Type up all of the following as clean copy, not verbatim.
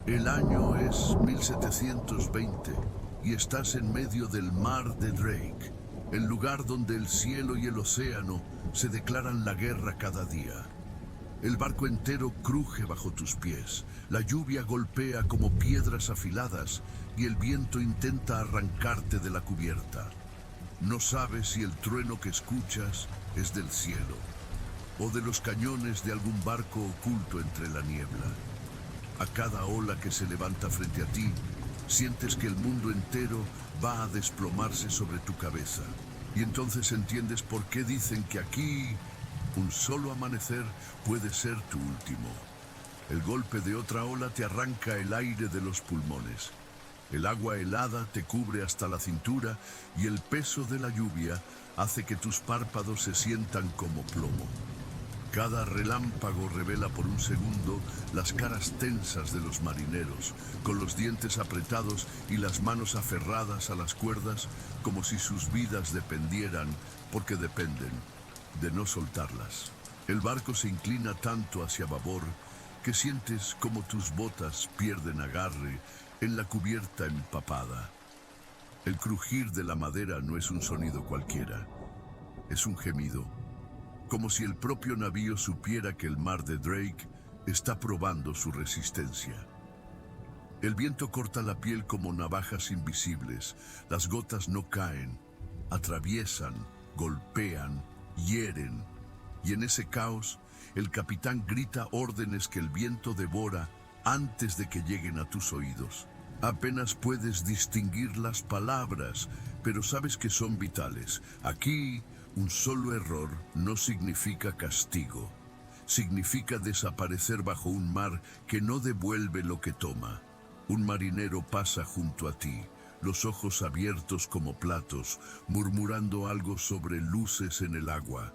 El año es 1720 y estás en medio del mar de Drake, el lugar donde el cielo y el océano se declaran la guerra cada día. El barco entero cruje bajo tus pies, la lluvia golpea como piedras afiladas y el viento intenta arrancarte de la cubierta. No sabes si el trueno que escuchas es del cielo o de los cañones de algún barco oculto entre la niebla. A cada ola que se levanta frente a ti, sientes que el mundo entero va a desplomarse sobre tu cabeza. Y entonces entiendes por qué dicen que aquí un solo amanecer puede ser tu último. El golpe de otra ola te arranca el aire de los pulmones. El agua helada te cubre hasta la cintura y el peso de la lluvia hace que tus párpados se sientan como plomo. Cada relámpago revela por un segundo las caras tensas de los marineros, con los dientes apretados y las manos aferradas a las cuerdas como si sus vidas dependieran, porque dependen, de no soltarlas. El barco se inclina tanto hacia babor que sientes como tus botas pierden agarre en la cubierta empapada. El crujir de la madera no es un sonido cualquiera, es un gemido, como si el propio navío supiera que el mar de Drake está probando su resistencia. El viento corta la piel como navajas invisibles, las gotas no caen, atraviesan, golpean, hieren, y en ese caos el capitán grita órdenes que el viento devora antes de que lleguen a tus oídos. Apenas puedes distinguir las palabras, pero sabes que son vitales. Aquí, un solo error no significa castigo. Significa desaparecer bajo un mar que no devuelve lo que toma. Un marinero pasa junto a ti, los ojos abiertos como platos, murmurando algo sobre luces en el agua.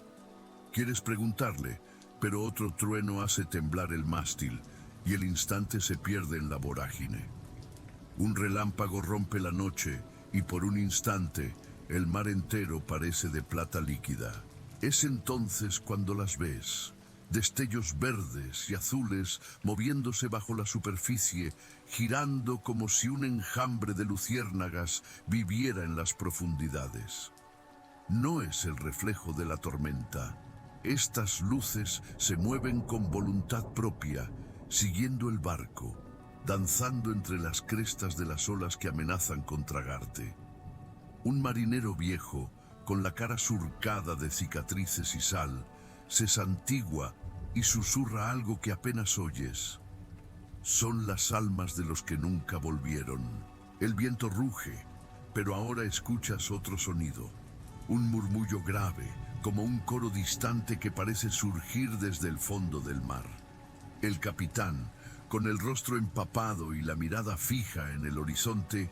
Quieres preguntarle, pero otro trueno hace temblar el mástil y el instante se pierde en la vorágine. Un relámpago rompe la noche y por un instante el mar entero parece de plata líquida. Es entonces cuando las ves, destellos verdes y azules moviéndose bajo la superficie, girando como si un enjambre de luciérnagas viviera en las profundidades. No es el reflejo de la tormenta. Estas luces se mueven con voluntad propia, siguiendo el barco, danzando entre las crestas de las olas que amenazan con tragarte. Un marinero viejo, con la cara surcada de cicatrices y sal, se santigua y susurra algo que apenas oyes. Son las almas de los que nunca volvieron. El viento ruge, pero ahora escuchas otro sonido. Un murmullo grave, como un coro distante que parece surgir desde el fondo del mar. El capitán, con el rostro empapado y la mirada fija en el horizonte,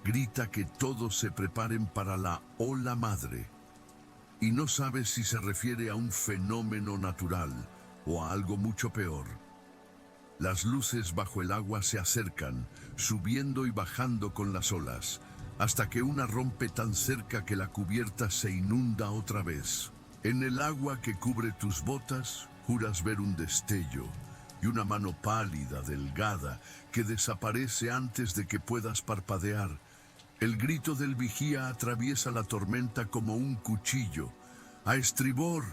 grita que todos se preparen para la ola madre. Y no sabe si se refiere a un fenómeno natural o a algo mucho peor. Las luces bajo el agua se acercan, subiendo y bajando con las olas, hasta que una rompe tan cerca que la cubierta se inunda otra vez. En el agua que cubre tus botas, juras ver un destello y una mano pálida, delgada, que desaparece antes de que puedas parpadear. El grito del vigía atraviesa la tormenta como un cuchillo. ¡A estribor!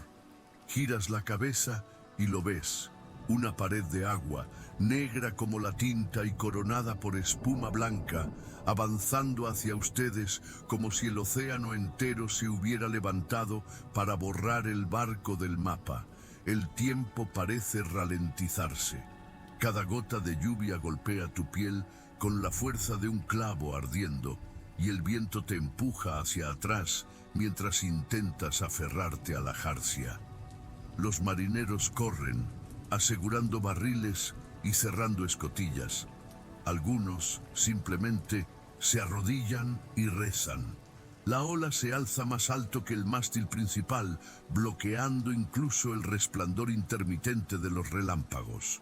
Giras la cabeza y lo ves. Una pared de agua, negra como la tinta y coronada por espuma blanca, avanzando hacia ustedes como si el océano entero se hubiera levantado para borrar el barco del mapa. El tiempo parece ralentizarse. Cada gota de lluvia golpea tu piel con la fuerza de un clavo ardiendo y el viento te empuja hacia atrás mientras intentas aferrarte a la jarcia. Los marineros corren, asegurando barriles y cerrando escotillas. Algunos simplemente se arrodillan y rezan. La ola se alza más alto que el mástil principal, bloqueando incluso el resplandor intermitente de los relámpagos.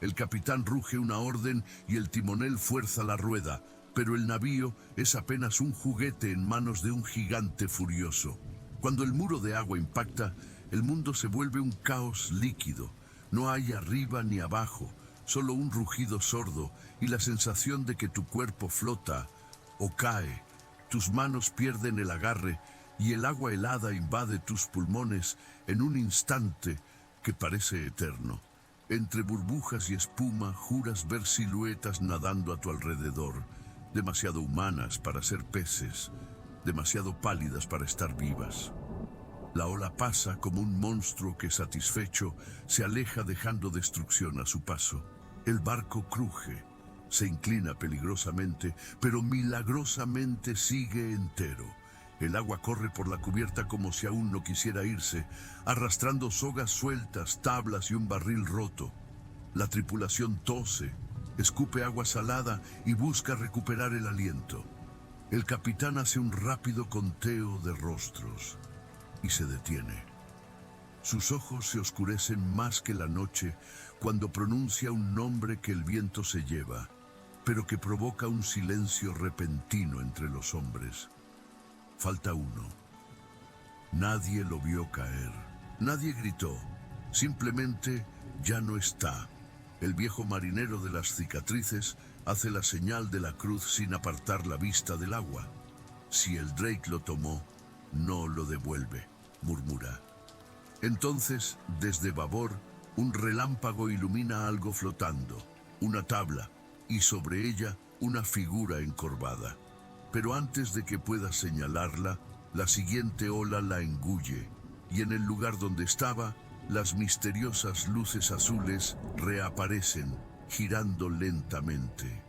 El capitán ruge una orden y el timonel fuerza la rueda, pero el navío es apenas un juguete en manos de un gigante furioso. Cuando el muro de agua impacta, el mundo se vuelve un caos líquido. No hay arriba ni abajo, solo un rugido sordo y la sensación de que tu cuerpo flota o cae. Tus manos pierden el agarre y el agua helada invade tus pulmones en un instante que parece eterno. Entre burbujas y espuma juras ver siluetas nadando a tu alrededor, demasiado humanas para ser peces, demasiado pálidas para estar vivas. La ola pasa como un monstruo que, satisfecho, se aleja dejando destrucción a su paso. El barco cruje, se inclina peligrosamente, pero milagrosamente sigue entero. El agua corre por la cubierta como si aún no quisiera irse, arrastrando sogas sueltas, tablas y un barril roto. La tripulación tose, escupe agua salada y busca recuperar el aliento. El capitán hace un rápido conteo de rostros y se detiene. Sus ojos se oscurecen más que la noche cuando pronuncia un nombre que el viento se lleva, pero que provoca un silencio repentino entre los hombres. Falta uno. Nadie lo vio caer. Nadie gritó. Simplemente ya no está. El viejo marinero de las cicatrices hace la señal de la cruz sin apartar la vista del agua. Si el Drake lo tomó, no lo devuelve, murmura. Entonces, desde babor, un relámpago ilumina algo flotando, una tabla, y sobre ella una figura encorvada. Pero antes de que pueda señalarla, la siguiente ola la engulle, y en el lugar donde estaba, las misteriosas luces azules reaparecen, girando lentamente,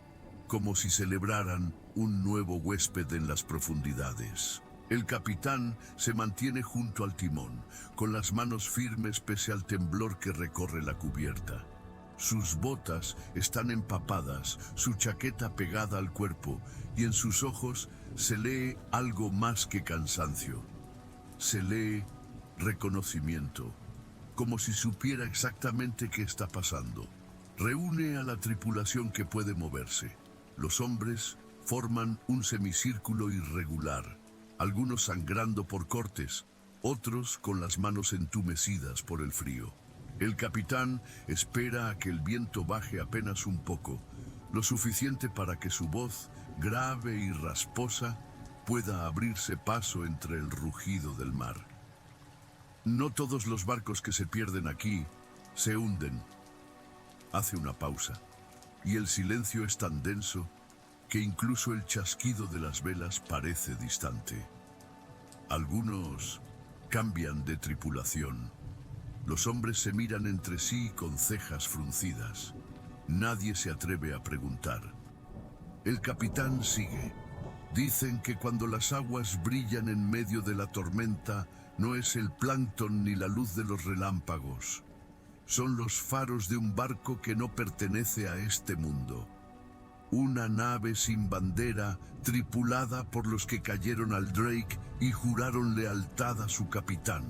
como si celebraran un nuevo huésped en las profundidades. El capitán se mantiene junto al timón, con las manos firmes pese al temblor que recorre la cubierta. Sus botas están empapadas, su chaqueta pegada al cuerpo, y en sus ojos se lee algo más que cansancio. Se lee reconocimiento, como si supiera exactamente qué está pasando. Reúne a la tripulación que puede moverse. Los hombres forman un semicírculo irregular, algunos sangrando por cortes, otros con las manos entumecidas por el frío. El capitán espera a que el viento baje apenas un poco, lo suficiente para que su voz, grave y rasposa, pueda abrirse paso entre el rugido del mar. No todos los barcos que se pierden aquí se hunden. Hace una pausa, y el silencio es tan denso que incluso el chasquido de las velas parece distante. Algunos cambian de tripulación. Los hombres se miran entre sí con cejas fruncidas. Nadie se atreve a preguntar. El capitán sigue. Dicen que cuando las aguas brillan en medio de la tormenta, no es el plancton ni la luz de los relámpagos. Son los faros de un barco que no pertenece a este mundo. Una nave sin bandera, tripulada por los que cayeron al Drake y juraron lealtad a su capitán.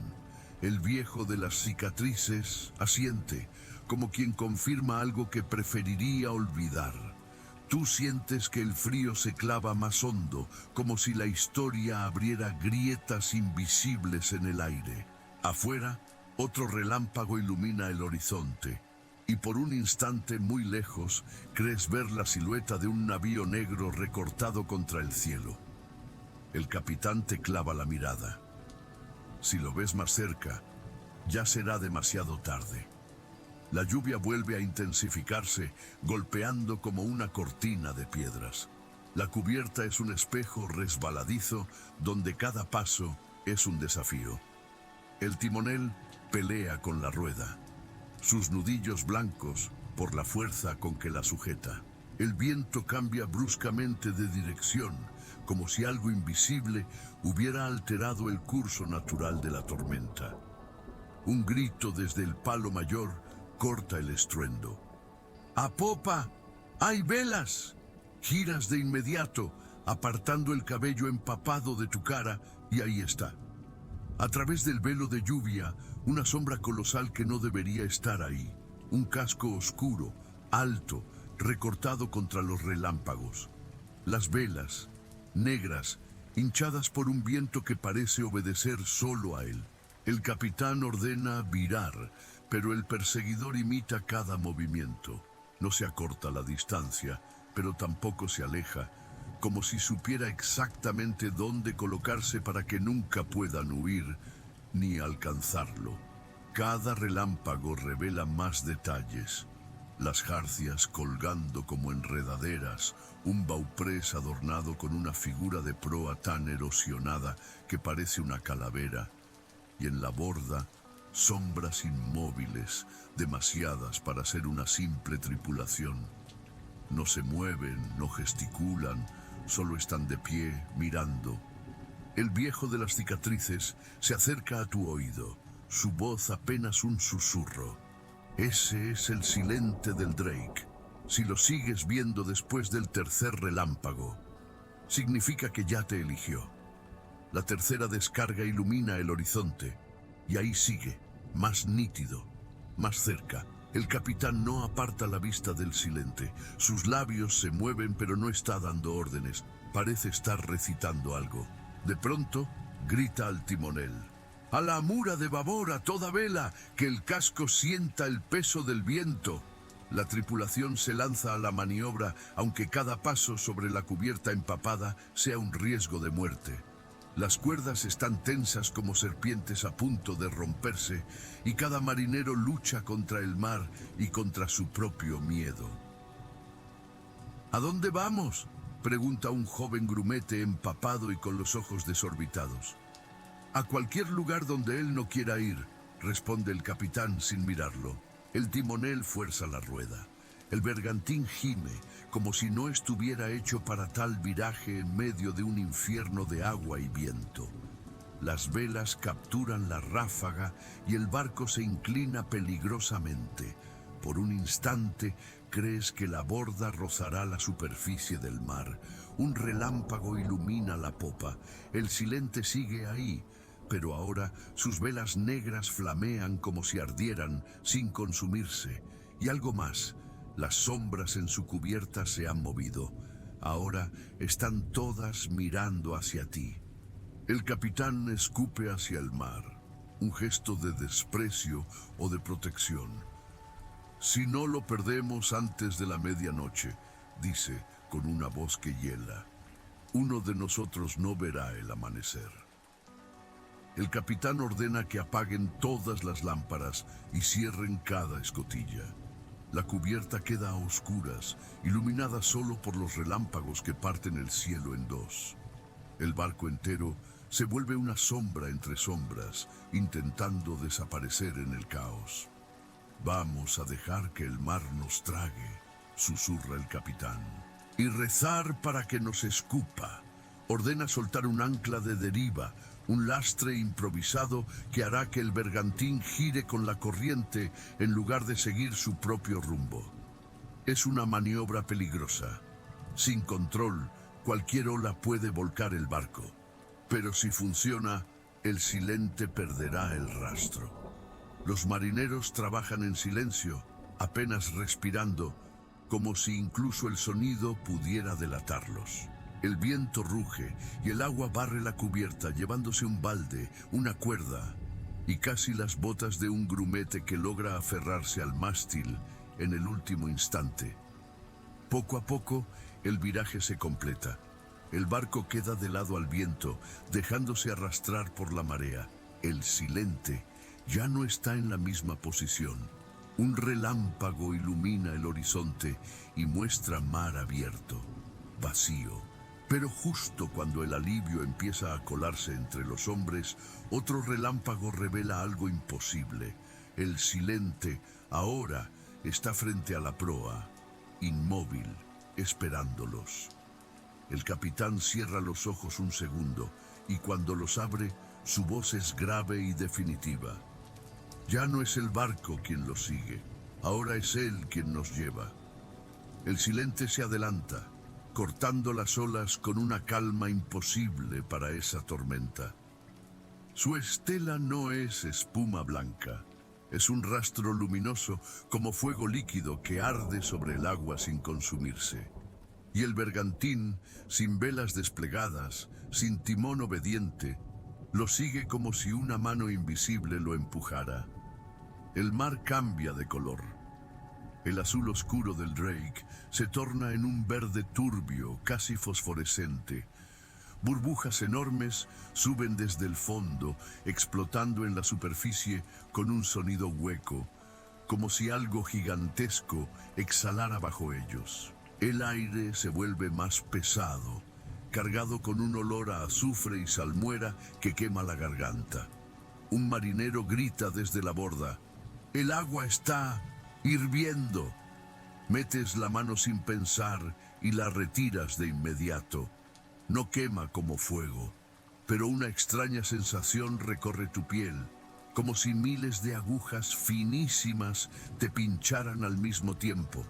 El viejo de las cicatrices asiente, como quien confirma algo que preferiría olvidar. Tú sientes que el frío se clava más hondo, como si la historia abriera grietas invisibles en el aire. Afuera, otro relámpago ilumina el horizonte, y por un instante muy lejos crees ver la silueta de un navío negro recortado contra el cielo. El capitán te clava la mirada. Si lo ves más cerca, ya será demasiado tarde. La lluvia vuelve a intensificarse, golpeando como una cortina de piedras. La cubierta es un espejo resbaladizo donde cada paso es un desafío. El timonel pelea con la rueda, sus nudillos blancos por la fuerza con que la sujeta. El viento cambia bruscamente de dirección, como si algo invisible hubiera alterado el curso natural de la tormenta. Un grito desde el palo mayor corta el estruendo. ¡A popa! ¡Hay velas! Giras de inmediato, apartando el cabello empapado de tu cara, y ahí está. A través del velo de lluvia, una sombra colosal que no debería estar ahí. Un casco oscuro, alto, recortado contra los relámpagos. Las velas, negras, hinchadas por un viento que parece obedecer solo a él. El capitán ordena virar, pero el perseguidor imita cada movimiento. No se acorta la distancia, pero tampoco se aleja, como si supiera exactamente dónde colocarse para que nunca puedan huir ni alcanzarlo. Cada relámpago revela más detalles. Las jarcias colgando como enredaderas, un bauprés adornado con una figura de proa tan erosionada que parece una calavera, y en la borda sombras inmóviles, demasiadas para ser una simple tripulación. No se mueven, no gesticulan, solo están de pie, mirando. El viejo de las cicatrices se acerca a tu oído, su voz apenas un susurro. Ese es el silente del Drake. Si lo sigues viendo después del tercer relámpago, significa que ya te eligió. La tercera descarga ilumina el horizonte, y ahí sigue, más nítido, más cerca. El capitán no aparta la vista del silente. Sus labios se mueven, pero no está dando órdenes. Parece estar recitando algo. De pronto, grita al timonel: ¡a la mura de babor, a toda vela, que el casco sienta el peso del viento! La tripulación se lanza a la maniobra, aunque cada paso sobre la cubierta empapada sea un riesgo de muerte. Las cuerdas están tensas como serpientes a punto de romperse, y cada marinero lucha contra el mar y contra su propio miedo. ¿A dónde vamos?, pregunta un joven grumete empapado y con los ojos desorbitados. A cualquier lugar donde él no quiera ir, responde el capitán sin mirarlo. El timonel fuerza la rueda. El bergantín gime, como si no estuviera hecho para tal viraje en medio de un infierno de agua y viento. Las velas capturan la ráfaga y el barco se inclina peligrosamente. Por un instante crees que la borda rozará la superficie del mar. Un relámpago ilumina la popa. El silente sigue ahí, pero ahora sus velas negras flamean como si ardieran sin consumirse. Y algo más. Las sombras en su cubierta se han movido. Ahora están todas mirando hacia ti. El capitán escupe hacia el mar, un gesto de desprecio o de protección. Si no lo perdemos antes de la medianoche, dice con una voz que hiela, uno de nosotros no verá el amanecer. El capitán ordena que apaguen todas las lámparas y cierren cada escotilla. La cubierta queda a oscuras, iluminada solo por los relámpagos que parten el cielo en dos. El barco entero se vuelve una sombra entre sombras, intentando desaparecer en el caos. Vamos a dejar que el mar nos trague, susurra el capitán, y rezar para que nos escupa. Ordena soltar un ancla de deriva, un lastre improvisado que hará que el bergantín gire con la corriente en lugar de seguir su propio rumbo. Es una maniobra peligrosa. Sin control, cualquier ola puede volcar el barco. Pero si funciona, el silente perderá el rastro. Los marineros trabajan en silencio, apenas respirando, como si incluso el sonido pudiera delatarlos. El viento ruge y el agua barre la cubierta llevándose un balde, una cuerda y casi las botas de un grumete que logra aferrarse al mástil en el último instante. Poco a poco, el viraje se completa. El barco queda de lado al viento, dejándose arrastrar por la marea. El silente ya no está en la misma posición. Un relámpago ilumina el horizonte y muestra mar abierto, vacío. Pero justo cuando el alivio empieza a colarse entre los hombres, otro relámpago revela algo imposible. El silente ahora está frente a la proa, inmóvil, esperándolos. El capitán cierra los ojos un segundo y cuando los abre, su voz es grave y definitiva. Ya no es el barco quien los sigue, ahora es él quien nos lleva. El silente se adelanta, cortando las olas con una calma imposible para esa tormenta. Su estela no es espuma blanca, es un rastro luminoso como fuego líquido que arde sobre el agua sin consumirse. Y el bergantín, sin velas desplegadas, sin timón obediente, lo sigue como si una mano invisible lo empujara. El mar cambia de color. El azul oscuro del Drake se torna en un verde turbio, casi fosforescente. Burbujas enormes suben desde el fondo, explotando en la superficie con un sonido hueco, como si algo gigantesco exhalara bajo ellos. El aire se vuelve más pesado, cargado con un olor a azufre y salmuera que quema la garganta. Un marinero grita desde la borda: «¡El agua está hirviendo!». Metes la mano sin pensar y la retiras de inmediato. No quema como fuego, pero una extraña sensación recorre tu piel, como si miles de agujas finísimas te pincharan al mismo tiempo.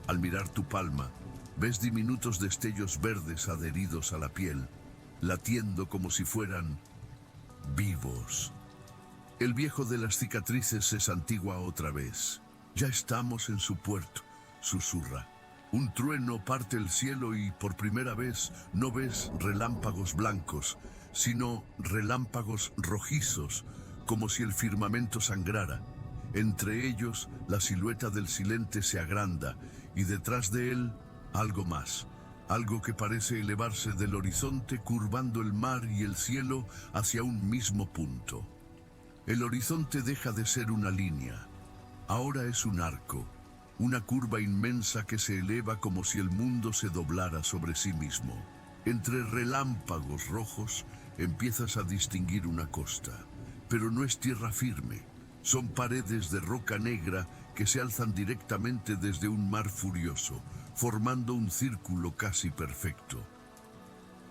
Al mirar tu palma, ves diminutos destellos verdes adheridos a la piel, latiendo como si fueran vivos. El viejo de las cicatrices se santigua otra vez. «Ya estamos en su puerto», susurra. Un trueno parte el cielo y por primera vez no ves relámpagos blancos, sino relámpagos rojizos, como si el firmamento sangrara. Entre ellos, la silueta del Silente se agranda y detrás de él, algo más. Algo que parece elevarse del horizonte curvando el mar y el cielo hacia un mismo punto. El horizonte deja de ser una línea. Ahora es un arco. Una curva inmensa que se eleva como si el mundo se doblara sobre sí mismo. Entre relámpagos rojos empiezas a distinguir una costa, pero no es tierra firme. Son paredes de roca negra que se alzan directamente desde un mar furioso, formando un círculo casi perfecto.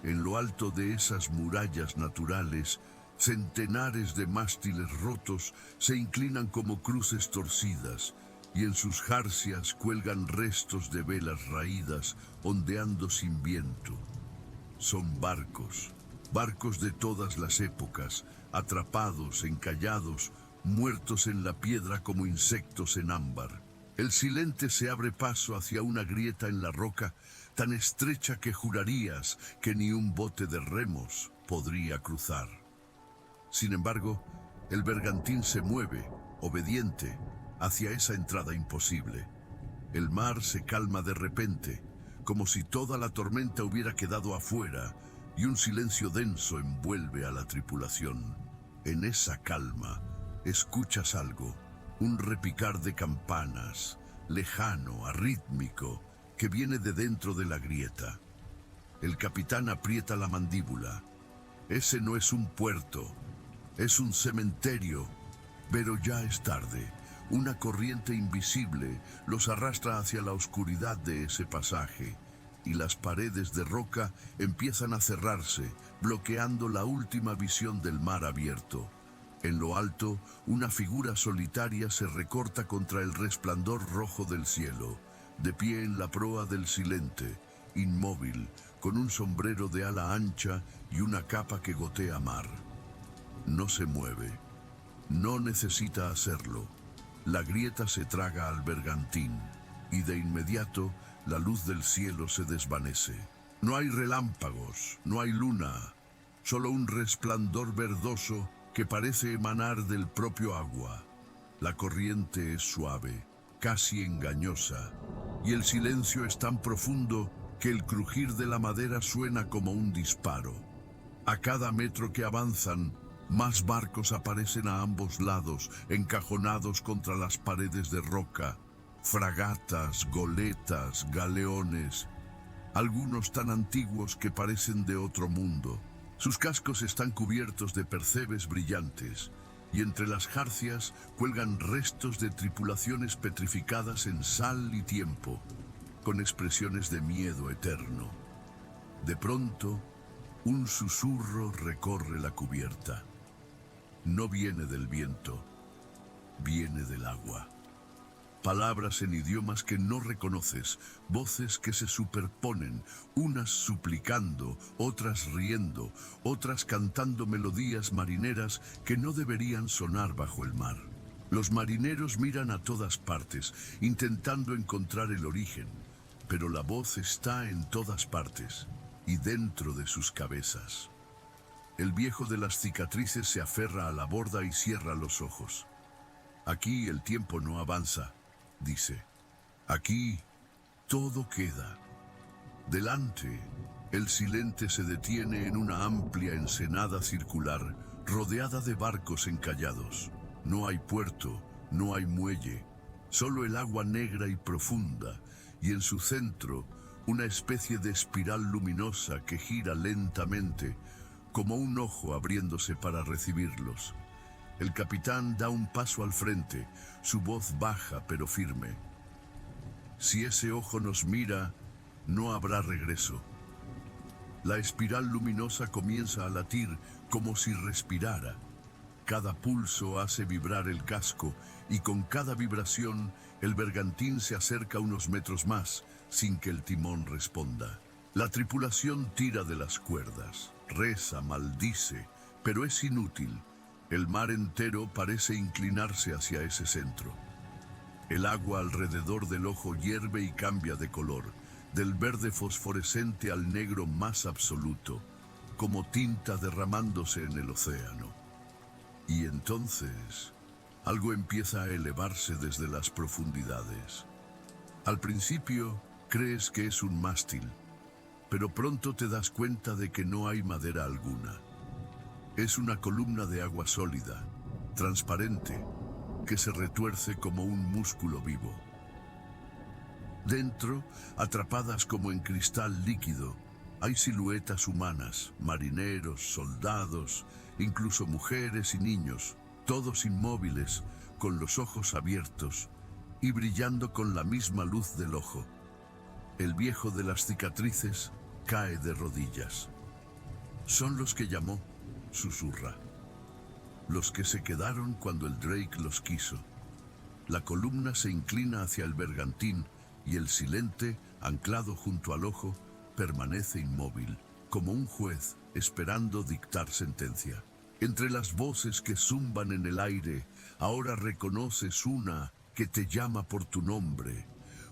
En lo alto de esas murallas naturales, centenares de mástiles rotos se inclinan como cruces torcidas, y en sus jarcias cuelgan restos de velas raídas ondeando sin viento. Son barcos, barcos de todas las épocas, atrapados, encallados, muertos en la piedra como insectos en ámbar. El Silente se abre paso hacia una grieta en la roca tan estrecha que jurarías que ni un bote de remos podría cruzar. Sin embargo, el bergantín se mueve, obediente, hacia esa entrada imposible. El mar se calma de repente, como si toda la tormenta hubiera quedado afuera, y un silencio denso envuelve a la tripulación. En esa calma, escuchas algo, un repicar de campanas, lejano, arrítmico, que viene de dentro de la grieta. El capitán aprieta la mandíbula. Ese no es un puerto, es un cementerio, pero ya es tarde. Una corriente invisible los arrastra hacia la oscuridad de ese pasaje, y las paredes de roca empiezan a cerrarse, bloqueando la última visión del mar abierto. En lo alto, una figura solitaria se recorta contra el resplandor rojo del cielo, de pie en la proa del Silente, inmóvil, con un sombrero de ala ancha y una capa que gotea mar. No se mueve, no necesita hacerlo. La grieta se traga al bergantín, y de inmediato la luz del cielo se desvanece. No hay relámpagos, no hay luna, solo un resplandor verdoso que parece emanar del propio agua. La corriente es suave, casi engañosa, y el silencio es tan profundo que el crujir de la madera suena como un disparo. A cada metro que avanzan, más barcos aparecen a ambos lados, encajonados contra las paredes de roca. Fragatas, goletas, galeones, algunos tan antiguos que parecen de otro mundo. Sus cascos están cubiertos de percebes brillantes, y entre las jarcias cuelgan restos de tripulaciones petrificadas en sal y tiempo, con expresiones de miedo eterno. De pronto, un susurro recorre la cubierta. No viene del viento, viene del agua. Palabras en idiomas que no reconoces, voces que se superponen, unas suplicando, otras riendo, otras cantando melodías marineras que no deberían sonar bajo el mar. Los marineros miran a todas partes, intentando encontrar el origen, pero la voz está en todas partes y dentro de sus cabezas. El viejo de las cicatrices se aferra a la borda y cierra los ojos. Aquí el tiempo no avanza, dice. Aquí todo queda. Delante, el Silente se detiene en una amplia ensenada circular, rodeada de barcos encallados. No hay puerto, no hay muelle, solo el agua negra y profunda, y en su centro, una especie de espiral luminosa que gira lentamente, como un ojo abriéndose para recibirlos. El capitán da un paso al frente, su voz baja pero firme. Si ese ojo nos mira, no habrá regreso. La espiral luminosa comienza a latir como si respirara. Cada pulso hace vibrar el casco y con cada vibración el bergantín se acerca unos metros más sin que el timón responda. La tripulación tira de las cuerdas, reza, maldice, pero es inútil. El mar entero parece inclinarse hacia ese centro. El agua alrededor del ojo hierve y cambia de color, del verde fosforescente al negro más absoluto, como tinta derramándose en el océano. Y entonces, algo empieza a elevarse desde las profundidades. Al principio, crees que es un mástil, pero pronto te das cuenta de que no hay madera alguna. Es una columna de agua sólida, transparente, que se retuerce como un músculo vivo. Dentro, atrapadas como en cristal líquido, hay siluetas humanas, marineros, soldados, incluso mujeres y niños, todos inmóviles, con los ojos abiertos y brillando con la misma luz del ojo. El viejo de las cicatrices cae de rodillas. Son los que llamó, susurra. Los que se quedaron cuando el Drake los quiso. La columna se inclina hacia el bergantín y el Silente, anclado junto al ojo, permanece inmóvil, como un juez esperando dictar sentencia. Entre las voces que zumban en el aire, ahora reconoces una que te llama por tu nombre.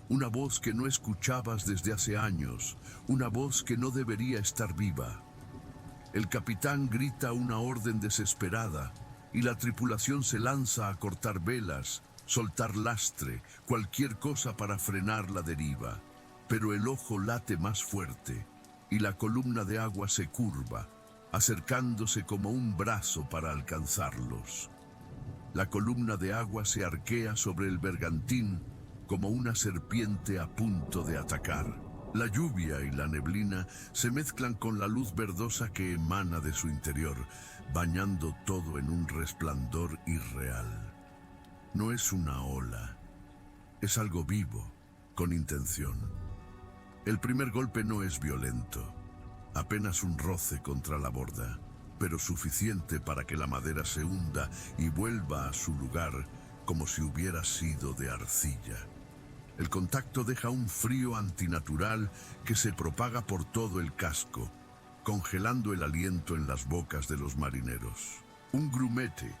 Una voz que no escuchabas desde hace años, una voz que no debería estar viva. El capitán grita una orden desesperada y la tripulación se lanza a cortar velas, soltar lastre, cualquier cosa para frenar la deriva. Pero el ojo late más fuerte y la columna de agua se curva, acercándose como un brazo para alcanzarlos. La columna de agua se arquea sobre el bergantín como una serpiente a punto de atacar. La lluvia y la neblina se mezclan con la luz verdosa que emana de su interior, bañando todo en un resplandor irreal. No es una ola, es algo vivo, con intención. El primer golpe no es violento, apenas un roce contra la borda, pero suficiente para que la madera se hunda y vuelva a su lugar como si hubiera sido de arcilla. El contacto deja un frío antinatural que se propaga por todo el casco, congelando el aliento en las bocas de los marineros. Un grumete,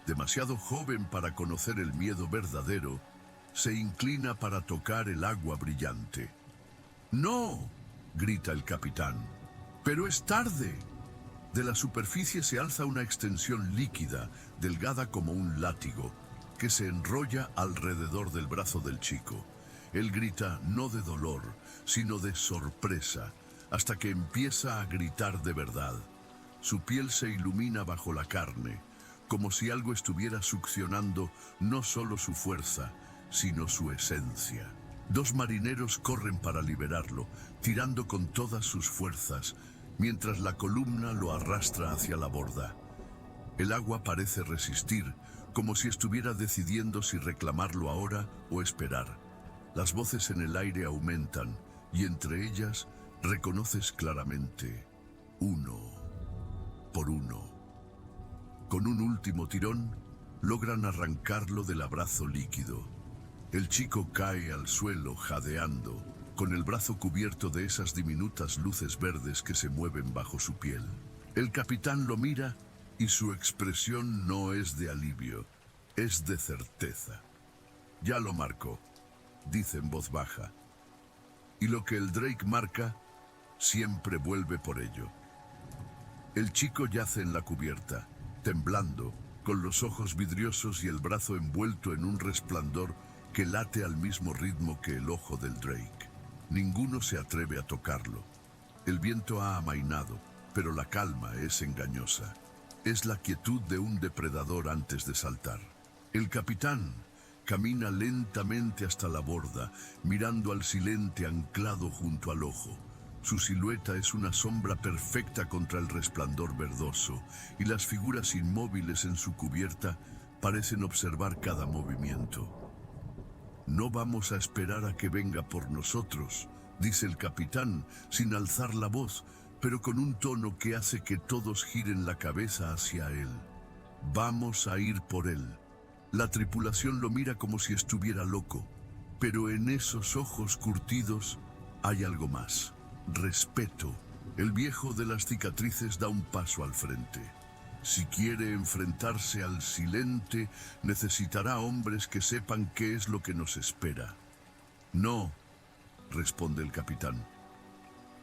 demasiado joven para conocer el miedo verdadero, se inclina para tocar el agua brillante. ¡No!, grita el capitán. ¡Pero es tarde! De la superficie se alza una extensión líquida, delgada como un látigo, que se enrolla alrededor del brazo del chico. Él grita no de dolor, sino de sorpresa, hasta que empieza a gritar de verdad. Su piel se ilumina bajo la carne, como si algo estuviera succionando no solo su fuerza, sino su esencia. Dos marineros corren para liberarlo, tirando con todas sus fuerzas, mientras la columna lo arrastra hacia la borda. El agua parece resistir, como si estuviera decidiendo si reclamarlo ahora o esperar. Las voces en el aire aumentan, y entre ellas reconoces claramente, uno por uno. Con un último tirón, logran arrancarlo del abrazo líquido. El chico cae al suelo jadeando, con el brazo cubierto de esas diminutas luces verdes que se mueven bajo su piel. El capitán lo mira y su expresión no es de alivio, es de certeza. Ya lo marcó, dice en voz baja. Y lo que el Drake marca, siempre vuelve por ello. El chico yace en la cubierta, temblando, con los ojos vidriosos y el brazo envuelto en un resplandor que late al mismo ritmo que el ojo del Drake. Ninguno se atreve a tocarlo. El viento ha amainado, pero la calma es engañosa. Es la quietud de un depredador antes de saltar. El capitán camina lentamente hasta la borda, mirando al silente anclado junto al ojo. Su silueta es una sombra perfecta contra el resplandor verdoso, y las figuras inmóviles en su cubierta parecen observar cada movimiento. No vamos a esperar a que venga por nosotros, dice el capitán, sin alzar la voz, pero con un tono que hace que todos giren la cabeza hacia él. Vamos a ir por él. La tripulación lo mira como si estuviera loco, pero en esos ojos curtidos hay algo más. Respeto. El viejo de las cicatrices da un paso al frente. Si quiere enfrentarse al silente, necesitará hombres que sepan qué es lo que nos espera. No, responde el capitán.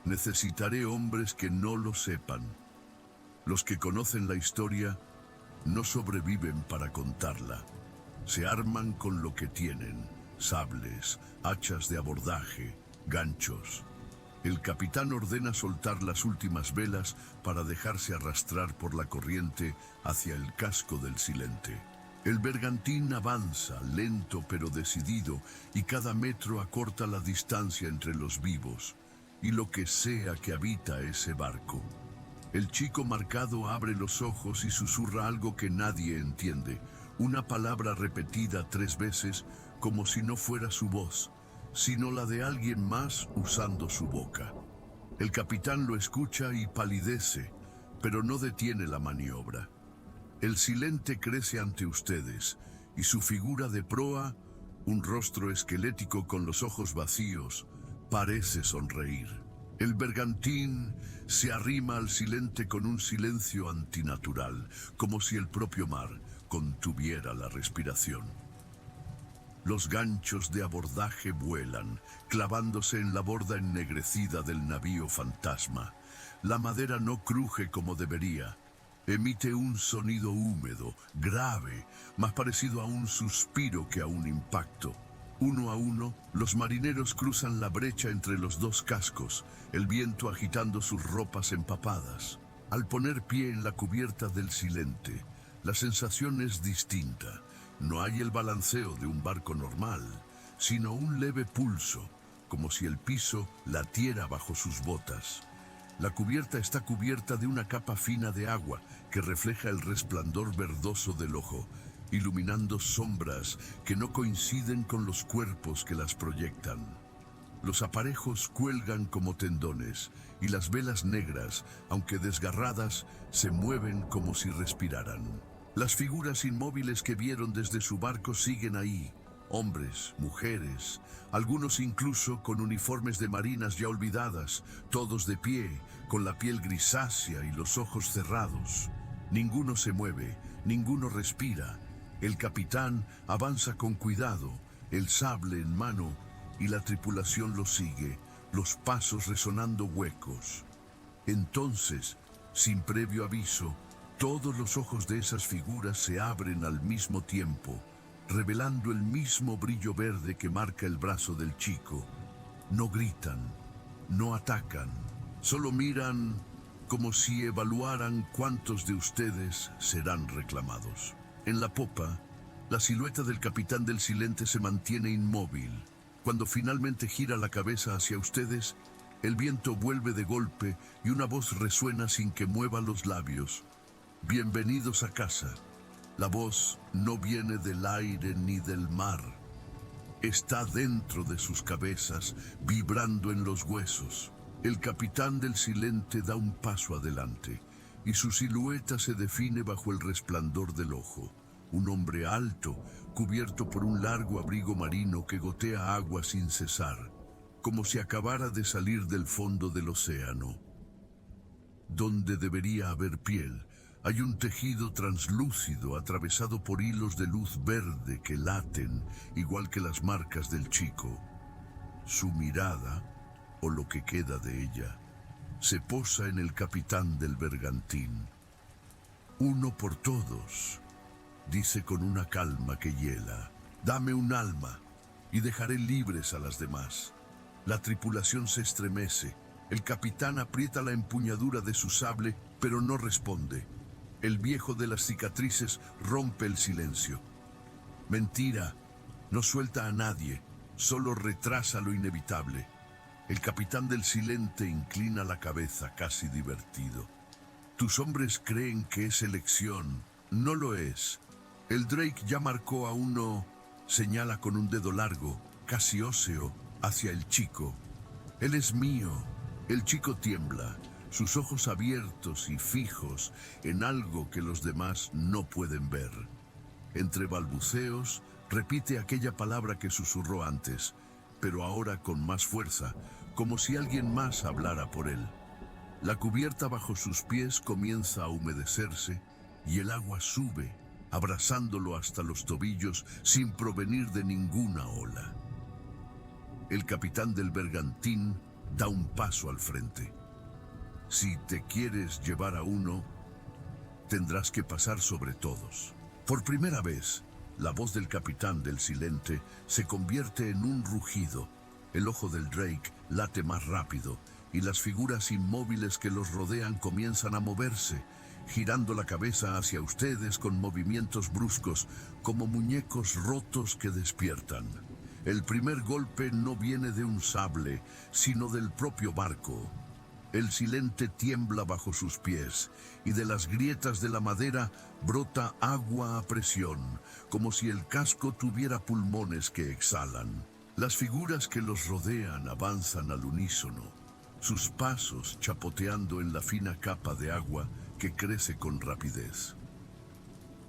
Necesitaré hombres que no lo sepan. Los que conocen la historia no sobreviven para contarla. Se arman con lo que tienen: sables, hachas de abordaje, ganchos. El capitán ordena soltar las últimas velas para dejarse arrastrar por la corriente hacia el casco del silente. El bergantín avanza, lento pero decidido, y cada metro acorta la distancia entre los vivos y lo que sea que habita ese barco. El chico marcado abre los ojos y susurra algo que nadie entiende, una palabra repetida 3 veces como si no fuera su voz, sino la de alguien más usando su boca. El capitán lo escucha y palidece, pero no detiene la maniobra. El silente crece ante ustedes, y su figura de proa, un rostro esquelético con los ojos vacíos, parece sonreír. El bergantín se arrima al silente con un silencio antinatural, como si el propio mar contuviera la respiración. Los ganchos de abordaje vuelan, clavándose en la borda ennegrecida del navío fantasma. La madera no cruje como debería. Emite un sonido húmedo, grave, más parecido a un suspiro que a un impacto. Uno a uno, los marineros cruzan la brecha entre los 2 cascos, el viento agitando sus ropas empapadas. Al poner pie en la cubierta del silente, la sensación es distinta. No hay el balanceo de un barco normal, sino un leve pulso, como si el piso latiera bajo sus botas. La cubierta está cubierta de una capa fina de agua que refleja el resplandor verdoso del ojo, iluminando sombras que no coinciden con los cuerpos que las proyectan. Los aparejos cuelgan como tendones, y las velas negras, aunque desgarradas, se mueven como si respiraran. Las figuras inmóviles que vieron desde su barco siguen ahí. Hombres, mujeres, algunos incluso con uniformes de marinas ya olvidadas, todos de pie, con la piel grisácea y los ojos cerrados. Ninguno se mueve, ninguno respira. El capitán avanza con cuidado, el sable en mano, y la tripulación lo sigue, los pasos resonando huecos. Entonces, sin previo aviso, todos los ojos de esas figuras se abren al mismo tiempo, revelando el mismo brillo verde que marca el brazo del chico. No gritan, no atacan, solo miran como si evaluaran cuántos de ustedes serán reclamados. En la popa, la silueta del capitán del silente se mantiene inmóvil. Cuando finalmente gira la cabeza hacia ustedes, el viento vuelve de golpe y una voz resuena sin que mueva los labios. Bienvenidos a casa. La voz no viene del aire ni del mar. Está dentro de sus cabezas, vibrando en los huesos. El capitán del silente da un paso adelante, y su silueta se define bajo el resplandor del ojo. Un hombre alto, cubierto por un largo abrigo marino que gotea agua sin cesar, como si acabara de salir del fondo del océano. Donde debería haber piel, hay un tejido translúcido atravesado por hilos de luz verde que laten, igual que las marcas del chico. Su mirada, o lo que queda de ella, se posa en el capitán del bergantín. Uno por todos, dice con una calma que hiela. Dame un alma, y dejaré libres a las demás. La tripulación se estremece. El capitán aprieta la empuñadura de su sable, pero no responde. El viejo de las cicatrices rompe el silencio. Mentira, no suelta a nadie, solo retrasa lo inevitable. El capitán del Silente inclina la cabeza, casi divertido. Tus hombres creen que es elección. No lo es. El Drake ya marcó a uno, señala con un dedo largo, casi óseo, hacia el chico. Él es mío. El chico tiembla, sus ojos abiertos y fijos en algo que los demás no pueden ver. Entre balbuceos, repite aquella palabra que susurró antes, pero ahora con más fuerza, como si alguien más hablara por él. La cubierta bajo sus pies comienza a humedecerse y el agua sube, abrazándolo hasta los tobillos sin provenir de ninguna ola. El capitán del bergantín da un paso al frente. Si te quieres llevar a uno, tendrás que pasar sobre todos. Por primera vez, la voz del capitán del Silente se convierte en un rugido. El ojo del Drake late más rápido y las figuras inmóviles que los rodean comienzan a moverse, girando la cabeza hacia ustedes con movimientos bruscos, como muñecos rotos que despiertan. El primer golpe no viene de un sable, sino del propio barco. El Silente tiembla bajo sus pies y de las grietas de la madera brota agua a presión, como si el casco tuviera pulmones que exhalan. Las figuras que los rodean avanzan al unísono, sus pasos chapoteando en la fina capa de agua que crece con rapidez.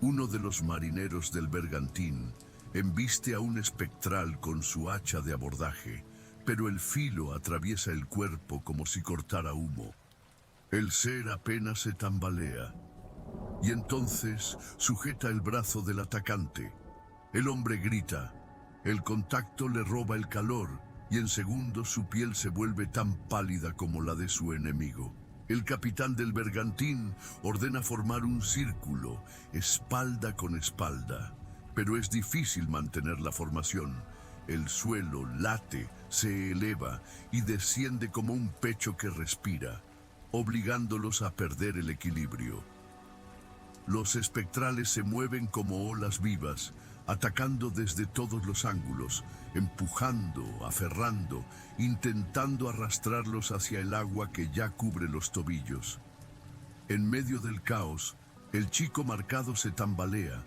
Uno de los marineros del bergantín embiste a un espectral con su hacha de abordaje, pero el filo atraviesa el cuerpo como si cortara humo. El ser apenas se tambalea, y entonces sujeta el brazo del atacante. El hombre grita, el contacto le roba el calor, y en segundos su piel se vuelve tan pálida como la de su enemigo. El capitán del bergantín ordena formar un círculo, espalda con espalda. Pero es difícil mantener la formación. El suelo late, se eleva y desciende como un pecho que respira, obligándolos a perder el equilibrio. Los espectrales se mueven como olas vivas, atacando desde todos los ángulos, empujando, aferrando, intentando arrastrarlos hacia el agua que ya cubre los tobillos. En medio del caos, el chico marcado se tambalea,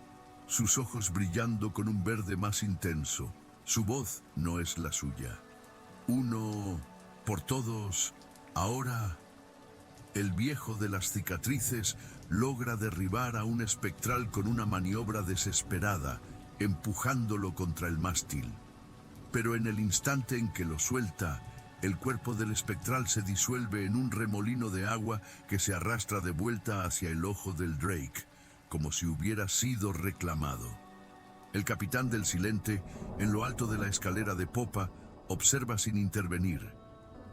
sus ojos brillando con un verde más intenso. Su voz no es la suya. Uno, por todos, ahora. El viejo de las cicatrices logra derribar a un espectral con una maniobra desesperada, empujándolo contra el mástil. Pero en el instante en que lo suelta, el cuerpo del espectral se disuelve en un remolino de agua que se arrastra de vuelta hacia el ojo del Drake, como si hubiera sido reclamado. El capitán del Silente, en lo alto de la escalera de popa, observa sin intervenir,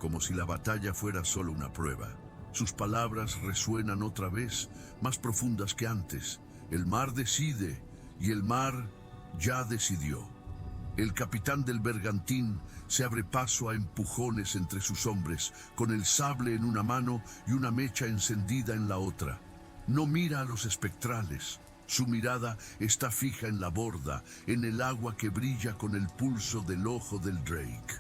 como si la batalla fuera solo una prueba. Sus palabras resuenan otra vez, más profundas que antes. El mar decide, y el mar ya decidió. El capitán del bergantín se abre paso a empujones entre sus hombres, con el sable en una mano y una mecha encendida en la otra. No mira a los espectrales. Su mirada está fija en la borda, en el agua que brilla con el pulso del ojo del Drake.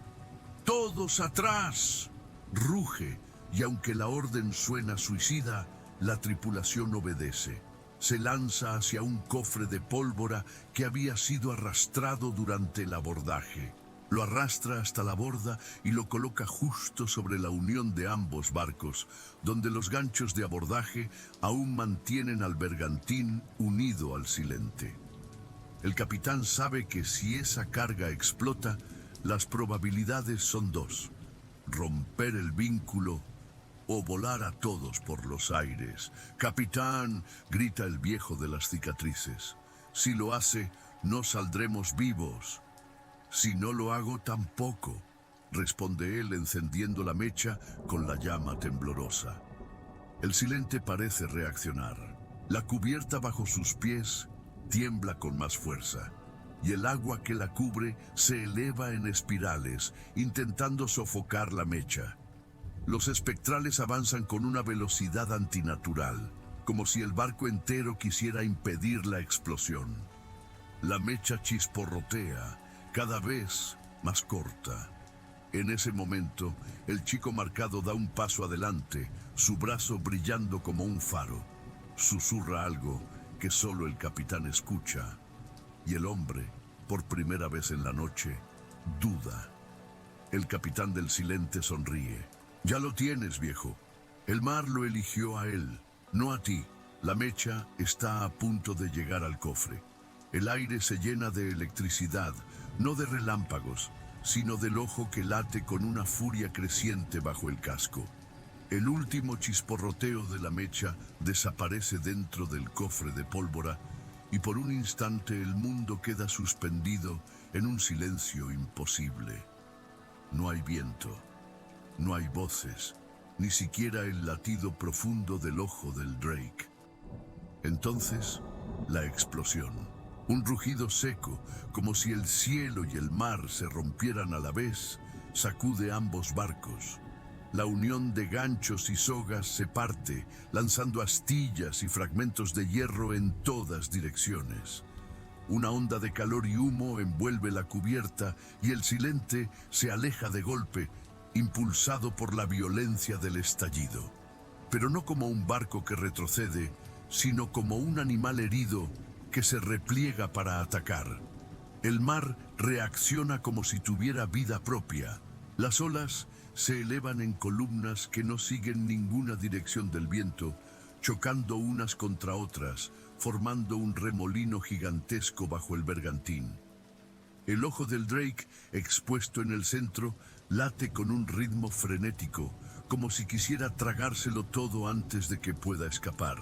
¡Todos atrás!, ruge, y aunque la orden suena suicida, la tripulación obedece. Se lanza hacia un cofre de pólvora que había sido arrastrado durante el abordaje. Lo arrastra hasta la borda y lo coloca justo sobre la unión de ambos barcos, donde los ganchos de abordaje aún mantienen al bergantín unido al Silente. El capitán sabe que si esa carga explota, las probabilidades son dos: romper el vínculo o volar a todos por los aires. «Capitán», grita el viejo de las cicatrices, «si lo hace, no saldremos vivos». «Si no lo hago, tampoco», responde él encendiendo la mecha con la llama temblorosa. El Silente parece reaccionar. La cubierta bajo sus pies tiembla con más fuerza. y el agua que la cubre se eleva en espirales, intentando sofocar la mecha. Los espectrales avanzan con una velocidad antinatural, como si el barco entero quisiera impedir la explosión. La mecha chisporrotea, cada vez más corta. En ese momento, el chico marcado da un paso adelante, su brazo brillando como un faro. Susurra algo que solo el capitán escucha. Y el hombre, por primera vez en la noche, duda. El capitán del Silente sonríe. Ya lo tienes, viejo. El mar lo eligió a él, no a ti. La mecha está a punto de llegar al cofre. El aire se llena de electricidad, no de relámpagos, sino del ojo que late con una furia creciente bajo el casco. El último chisporroteo de la mecha desaparece dentro del cofre de pólvora y por un instante el mundo queda suspendido en un silencio imposible. No hay viento, no hay voces, ni siquiera el latido profundo del ojo del Drake. Entonces, la explosión. Un rugido seco, como si el cielo y el mar se rompieran a la vez, sacude ambos barcos. La unión de ganchos y sogas se parte, lanzando astillas y fragmentos de hierro en todas direcciones. Una onda de calor y humo envuelve la cubierta y el Silente se aleja de golpe, impulsado por la violencia del estallido. Pero no como un barco que retrocede, sino como un animal herido que se repliega para atacar. El mar reacciona como si tuviera vida propia. Las olas se elevan en columnas que no siguen ninguna dirección del viento, chocando unas contra otras, formando un remolino gigantesco bajo el bergantín. El ojo del Drake, expuesto en el centro, late con un ritmo frenético, como si quisiera tragárselo todo antes de que pueda escapar.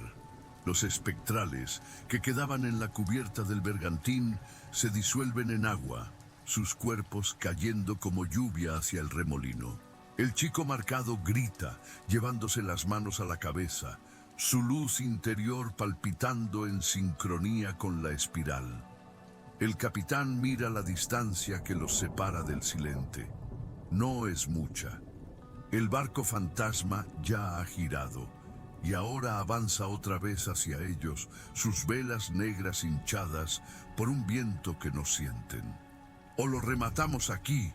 Los espectrales, que quedaban en la cubierta del bergantín, se disuelven en agua, sus cuerpos cayendo como lluvia hacia el remolino. El chico marcado grita, llevándose las manos a la cabeza, su luz interior palpitando en sincronía con la espiral. El capitán mira la distancia que los separa del Silente. No es mucha. El barco fantasma ya ha girado y ahora avanza otra vez hacia ellos, sus velas negras hinchadas por un viento que no sienten. «O lo rematamos aquí,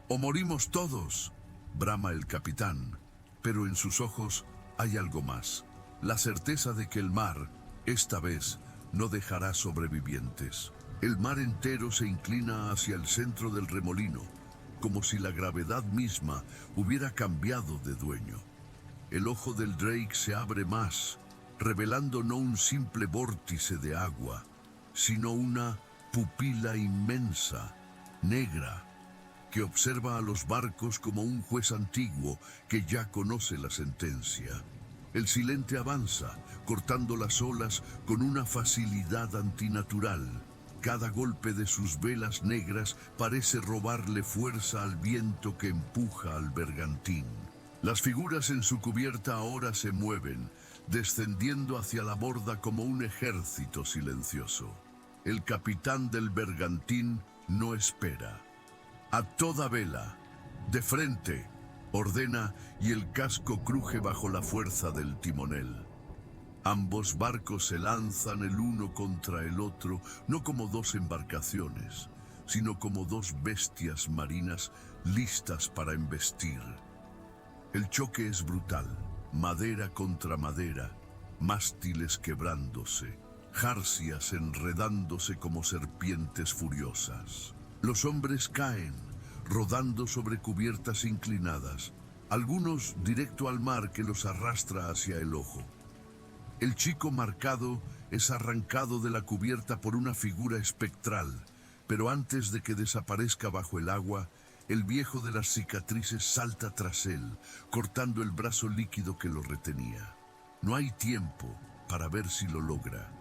o morimos todos», brama el capitán, pero en sus ojos hay algo más, la certeza de que el mar, esta vez, no dejará sobrevivientes. El mar entero se inclina hacia el centro del remolino, como si la gravedad misma hubiera cambiado de dueño. El ojo del Drake se abre más, revelando no un simple vórtice de agua, sino una pupila inmensa, negra, que observa a los barcos como un juez antiguo que ya conoce la sentencia. El Silente avanza, cortando las olas con una facilidad antinatural. Cada golpe de sus velas negras parece robarle fuerza al viento que empuja al bergantín. Las figuras en su cubierta ahora se mueven, descendiendo hacia la borda como un ejército silencioso. El capitán del bergantín no espera. «A toda vela, de frente», ordena, y el casco cruje bajo la fuerza del timonel. Ambos barcos se lanzan el uno contra el otro, no como dos embarcaciones, sino como dos bestias marinas listas para embestir. El choque es brutal, madera contra madera, mástiles quebrándose, jarcias enredándose como serpientes furiosas. Los hombres caen, rodando sobre cubiertas inclinadas, algunos directo al mar que los arrastra hacia el ojo. El chico marcado es arrancado de la cubierta por una figura espectral, pero antes de que desaparezca bajo el agua, el viejo de las cicatrices salta tras él, cortando el brazo líquido que lo retenía. No hay tiempo para ver si lo logra.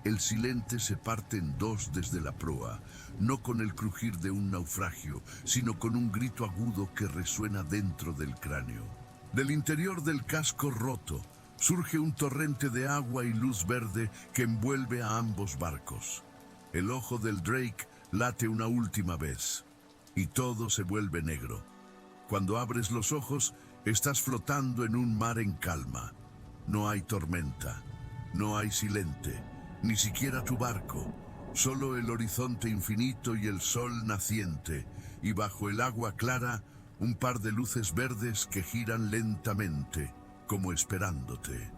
El Silente se parte en dos desde la proa, no con el crujir de un naufragio, sino con un grito agudo que resuena dentro del cráneo. Del interior del casco roto, surge un torrente de agua y luz verde que envuelve a ambos barcos. El ojo del Drake late una última vez y todo se vuelve negro. Cuando abres los ojos, estás flotando en un mar en calma. No hay tormenta, no hay silente, ni siquiera tu barco. Solo el horizonte infinito y el sol naciente, y bajo el agua clara, un par de luces verdes que giran lentamente, como esperándote.